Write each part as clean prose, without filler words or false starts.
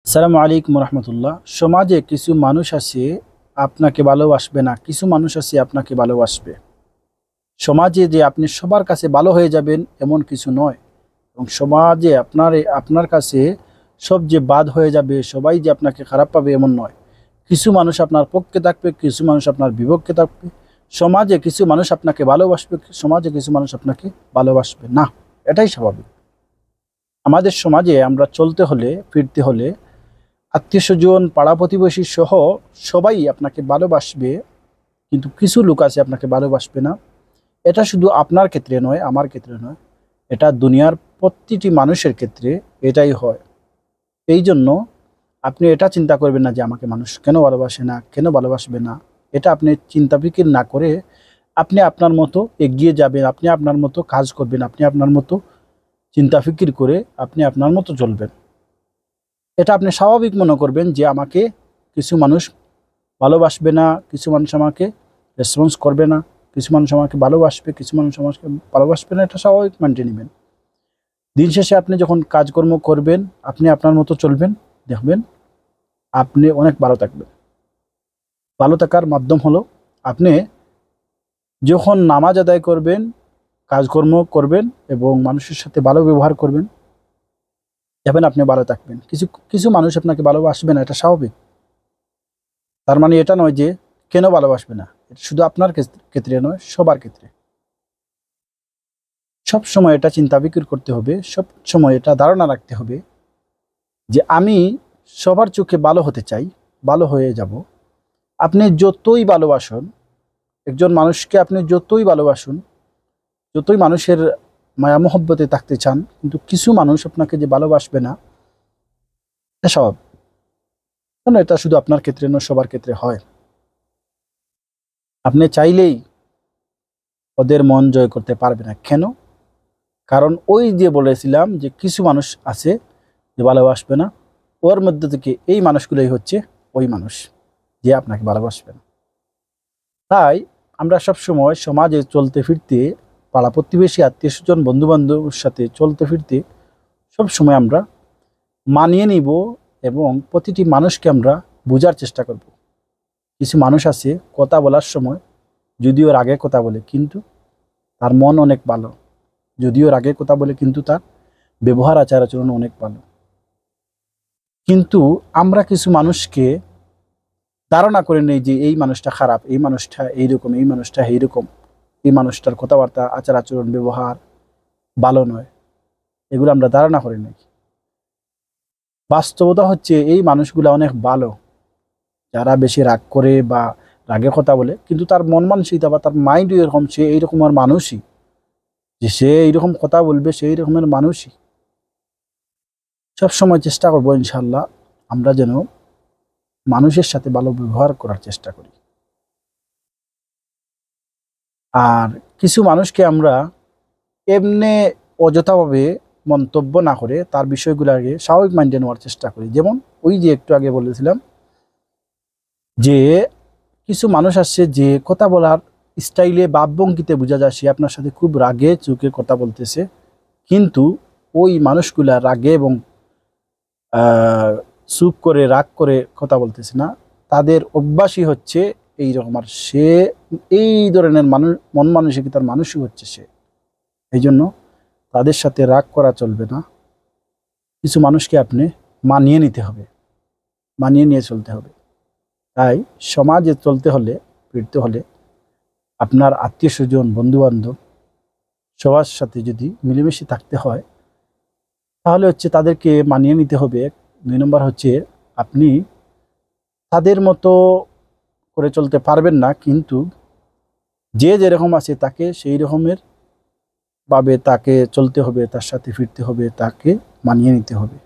আসসালামু আলাইকুম রহমতুল্লাহ। সমাজে কিছু মানুষ আছে আপনাকে ভালোবাসবে না, কিছু মানুষ আছে আপনাকে ভালোবাসবে। সমাজে যে আপনি সবার কাছে ভালো হয়ে যাবেন এমন কিছু নয়, এবং সমাজে আপনার কাছে সব যে বাদ হয়ে যাবে, সবাই যে আপনাকে খারাপ পাবে এমন নয়। কিছু মানুষ আপনার পক্ষে থাকবে, কিছু মানুষ আপনার বিপক্ষে থাকবে। সমাজে কিছু মানুষ আপনাকে ভালোবাসবে, সমাজে কিছু মানুষ আপনাকে ভালোবাসবে না। এটাই স্বাভাবিক। আমাদের সমাজে আমরা চলতে হলে, ফিরতে হলে আত্মীয় স্বজন, পাড়া প্রতিবেশী সহ সবাই আপনাকে ভালোবাসবে, কিন্তু কিছু লোক আছে আপনাকে ভালোবাসবে না। এটা শুধু আপনার ক্ষেত্রে নয়, আমার ক্ষেত্রে নয়, এটা দুনিয়ার প্রতিটি মানুষের ক্ষেত্রে এটাই হয়। এই জন্য আপনি এটা চিন্তা করবেন না যে আমাকে মানুষ কেন ভালোবাসে না, কেন ভালোবাসবে না। এটা আপনি চিন্তা ফিকির না করে আপনি আপনার মতো এগিয়ে যাবেন, আপনি আপনার মতো কাজ করবেন, আপনি আপনার মতো চিন্তা ফিকির করে আপনি আপনার মতো চলবেন। এটা আপনি স্বাভাবিক মনে করবেন যে আমাকে কিছু মানুষ ভালোবাসবে না, কিছু মানুষ আমাকে রেসপন্স করবে না, কিছু মানুষ আমাকে ভালোবাসবে, কিছু মানুষ আমাকে ভালোবাসবে না। এটা স্বাভাবিক মানতে নেবেন। দিন শেষে আপনি যখন কাজকর্ম করবেন, আপনি আপনার মতো চলবেন, দেখবেন আপনি অনেক ভালো থাকবেন। ভালো থাকার মাধ্যম হলো আপনি যখন নামাজ আদায় করবেন, কাজকর্ম করবেন এবং মানুষের সাথে ভালো ব্যবহার করবেন, দেখবেন আপনি ভালো থাকবেন। কিছু কিছু মানুষ আপনাকে ভালোবাসবে না, এটা স্বাভাবিক। তার মানে এটা নয় যে কেন ভালোবাসবে না। এটা শুধু আপনার ক্ষেত্রে নয়, সবার ক্ষেত্রে। সব সময় এটা চিন্তা বিক্রি করতে হবে, সব সময় এটা ধারণা রাখতে হবে যে আমি সবার চোখে ভালো হতে চাই, ভালো হয়ে যাব। আপনি যতই ভালোবাসুন, একজন মানুষকে আপনি যতই ভালোবাসুন, যতই মানুষের মায়া মহব্বতে থাকতে চান, কিন্তু কিছু মানুষ আপনাকে যে ভালোবাসবে না, এটা স্বভাব। কেন এটা শুধু আপনার ক্ষেত্রে নয়, সবার ক্ষেত্রে হয়। আপনি চাইলেই ওদের মন জয় করতে পারবে না। কেন? কারণ ওই যে বলেছিলাম যে কিছু মানুষ আছে যে ভালোবাসবে না, ওর মধ্যে থেকে এই মানুষগুলোই হচ্ছে ওই মানুষ যে আপনাকে ভালোবাসবে না। তাই আমরা সব সময় সমাজে চলতে ফিরতে, পাড়া প্রতিবেশী, আত্মীয় স্বজন, বন্ধু বান্ধবের সাথে চলতে ফিরতে সব সময় আমরা মানিয়ে নিব এবং প্রতিটি মানুষকে আমরা বোঝার চেষ্টা করব। কিছু মানুষ আছে কথা বলার সময় যদিও রাগে কথা বলে, কিন্তু তার মন অনেক ভালো। যদিও রাগে কথা বলে, কিন্তু তার ব্যবহার আচার আচরণ অনেক ভালো। কিন্তু আমরা কিছু মানুষকে ধারণা করে নেই যে এই মানুষটা খারাপ, এই মানুষটা এইরকম, এই মানুষটা এইরকম, এই মানুষটার কথাবার্তা, আচার আচরণ, ব্যবহার ভালো নয়। এগুলো আমরা ধারণা করে নেই। বাস্তবতা হচ্ছে এই মানুষগুলো অনেক ভালো। যারা বেশি রাগ করে বা রাগে কথা বলে, কিন্তু তার মন মানসিকতা বা তার মাইন্ড এরকম, সে এইরকমের মানুষই, যে সে এইরকম কথা বলবে, সেই রকমের মানুষই। সবসময় চেষ্টা করবো ইনশাল্লাহ আমরা যেন মানুষের সাথে ভালো ব্যবহার করার চেষ্টা করি। আর কিছু মানুষকে আমরা এমনি অযথাভাবে মন্তব্য না করে তার বিষয়গুলো আগে স্বাভাবিক মাইন্ডে নেওয়ার চেষ্টা করি। যেমন ওই যে একটু আগে বলেছিলাম যে কিছু মানুষ আসছে যে কথা বলার স্টাইলে, ভাবভঙ্গিতে বোঝা যায় সে আপনার সাথে খুব রাগে চোখে কথা বলতেছে, কিন্তু ওই মানুষগুলা রাগে এবং চুপ করে, রাগ করে কথা বলতেছে না। তাদের অভ্যাসই হচ্ছে এই রকম, আর সে এই ধরনের মানুষ, মন মানসিকতার মানুষই হচ্ছে সে। এই জন্য তাদের সাথে রাগ করা চলবে না। কিছু মানুষকে আপনি মানিয়ে নিতে হবে, মানিয়ে নিয়ে চলতে হবে। তাই সমাজে চলতে হলে, ফিরতে হলে আপনার আত্মীয় স্বজন, বন্ধুবান্ধব সবার সাথে যদি মিলেমিশে থাকতে হয়, তাহলে হচ্ছে তাদেরকে মানিয়ে নিতে হবে। 2 নম্বর হচ্ছে আপনি তাদের মতো করে চলতে পারবেন না, কিন্তু যে যেরকম আছে তাকে সেই রকমের ভাবে তাকে চলতে হবে, তার সাথে ফিরতে হবে, তাকে মানিয়ে নিতে হবে।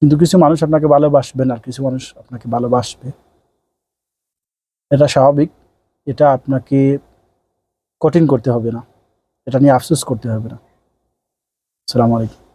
কিন্তু কিছু মানুষ আপনাকে ভালোবাসবে না, আর কিছু মানুষ আপনাকে ভালোবাসবে। এটা স্বাভাবিক। এটা আপনাকে কঠিন করতে হবে না, এটা নিয়ে আফসোস করতে হবে না। আসসালামু আলাইকুম।